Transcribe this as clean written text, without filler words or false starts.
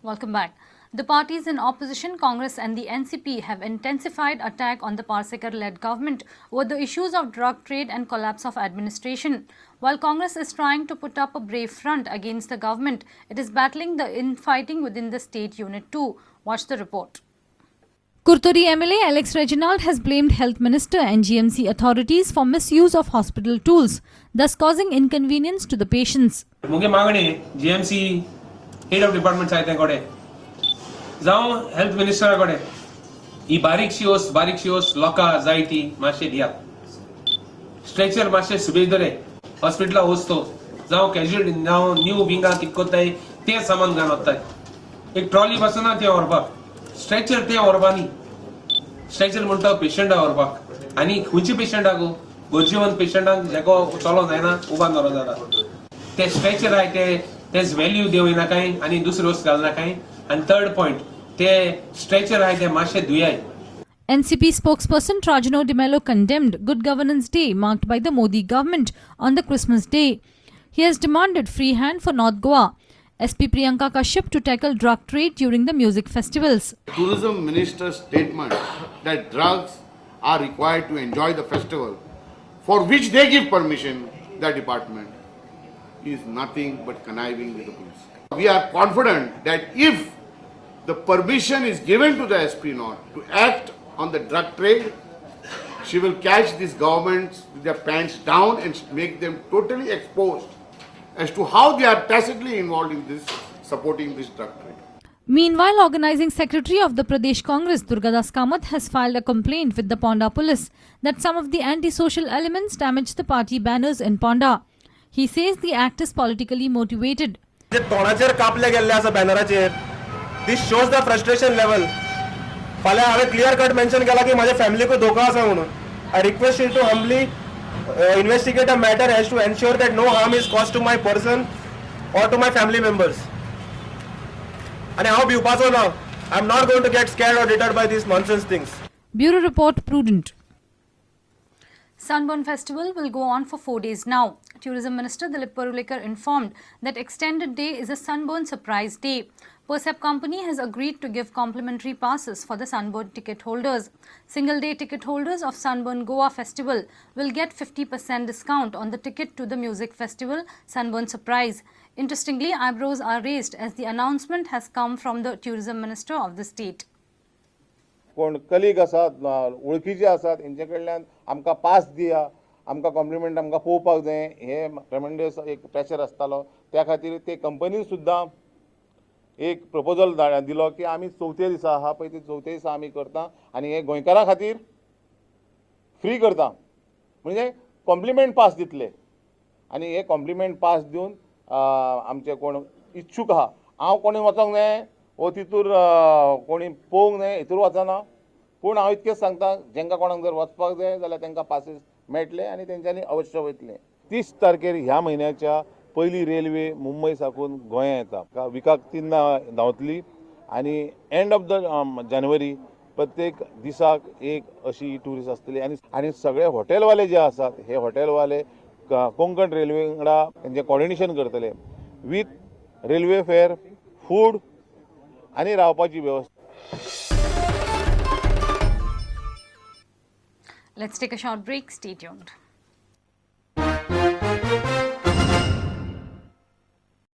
Welcome back. The parties in opposition, Congress and the NCP, have intensified attack on the Parsekar-led government over the issues of drug trade and collapse of administration. While Congress is trying to put up a brave front against the government, it is battling the infighting within the state unit too. Watch the report. Kurturi MLA Alex Reginald has blamed Health Minister and GMC authorities for misuse of hospital tools, thus causing inconvenience to the patients. मुगे मागणी GMC head of department साहित्याकडे जावं health मिनिस्टराकडे ही बारीकशी ओस लोकां जाय ती मातशें दियात. Stretcher मातशें सुबेदरे हॉस्पिटला वचतो जावं कॅज्युअलिटी जावं न्यू विंगा कितें कोत्ताय तें सामान घालून वताय. एक ट्रॉली बसना तें व्हरपाक, स्ट्रेचर तें व्हरपानी. स्ट्रेचर म्हणटा पेशंटा व्हरपाक आनी खंयचे पेशंटाक गरजेवंत पेशंटाक जेको चलो जायना उबान दवरो जाता ते स्ट्रेचर आहाय तेच व्हॅल्यू देव नाकाय आनी दुसरी वस्त घाल नाकाय. आनी थर्ड पॉइंट ते स्ट्रेचर आहाय ते मातशे धुयाय. NCP spokesperson Trajano De Mello condemned Good Governance Day marked by the Modi government on the Christmas day. He has demanded free hand for North Goa. SP Priyanka Kashyap to tackle drug trade during the music festivals. Tourism Minister's statement that drugs are required to enjoy the festival, for which they give permission, the department, is nothing but conniving with the police. We are confident that if the permission is given to the SP North to act on the drug trade, she will catch these governments with their pants down and make them totally exposed as to how they are tacitly involved in this, supporting this drug trade. Meanwhile, Organizing Secretary of the Pradesh Congress, Durgadas Kamath, has filed a complaint with the Ponda police that some of the anti-social elements damaged the party banners in Ponda. He says the act is politically motivated. This shows the frustration level. फाल्यां हांवें clear cut mention केला की माझ्या फॅमिलीक धोका आसा म्हणून. I request you to humbly investigate a matter as to ensure that no harm is caused to my person or to my family members. And हांव भिवपाचो ना. I'm not going to get scared or deterred by these nonsense things. Bureau Report Prudent. Sunburn Festival will go on for 4 days now. Tourism Minister Dilip Parulekar informed that extended day is a Sunburn surprise day. Persep company has agreed to give complimentary passes for the Sunburn ticket holders. Single day ticket holders of Sunburn Goa Festival will get 50% discount on the ticket to the music festival Sunburn Surprise. Interestingly, eyebrows are raised as the announcement has come from the tourism minister of the state. कोण colleague आसात वळखीचे आसात हेंचे कडल्यान आमकां पास दिया, आमकां compliment आमकां पळोवपाक जाय, हे ट्रेमेंडस एक प्रेशर आसतालो. त्या खातीर ते कंपनीन सुद्दां एक प्रपोजल दिलो की आमी चवथे दिसा आहा पळय ते चवथे दिसा आमी करता आनी हे गोंयकारां खातीर फ्री करता. म्हणजे कॉम्प्लिमेंट पास दितले आनी हे कॉम्प्लिमेंट पास दिवन आमचे कोण इच्छूक आहा, हांव कोणी वचोंक जाय वो तितूर कोणी पळोवंक जाय हितूर वचना, पूण हांव इतकेंच सांगता जेंकां कोणाक जर वचपाक जाय जाल्यार तांकां पासीस मेळटले आनी तेंच्यांनी अवश्य वयतले. 30 तारखेर ह्या म्हयन्याच्या पयली रेल्वे मुंबय साकून गोंया येता. विकाक 3 धांवतली आनी एंड ऑफ द जानेवारी प्रत्येक दिसाक एक अशी टुरिस्ट आसतली. आनी सगळे हॉटेलवाले जे आसात हे हॉटेलवाले कोंकण रेल्वे वांगडा तेंचें कॉर्डिनेशन करतले विथ रेल्वे फेअर, फूड आनी रावपाची वेवस्था. Let's take a short break. Stay tuned.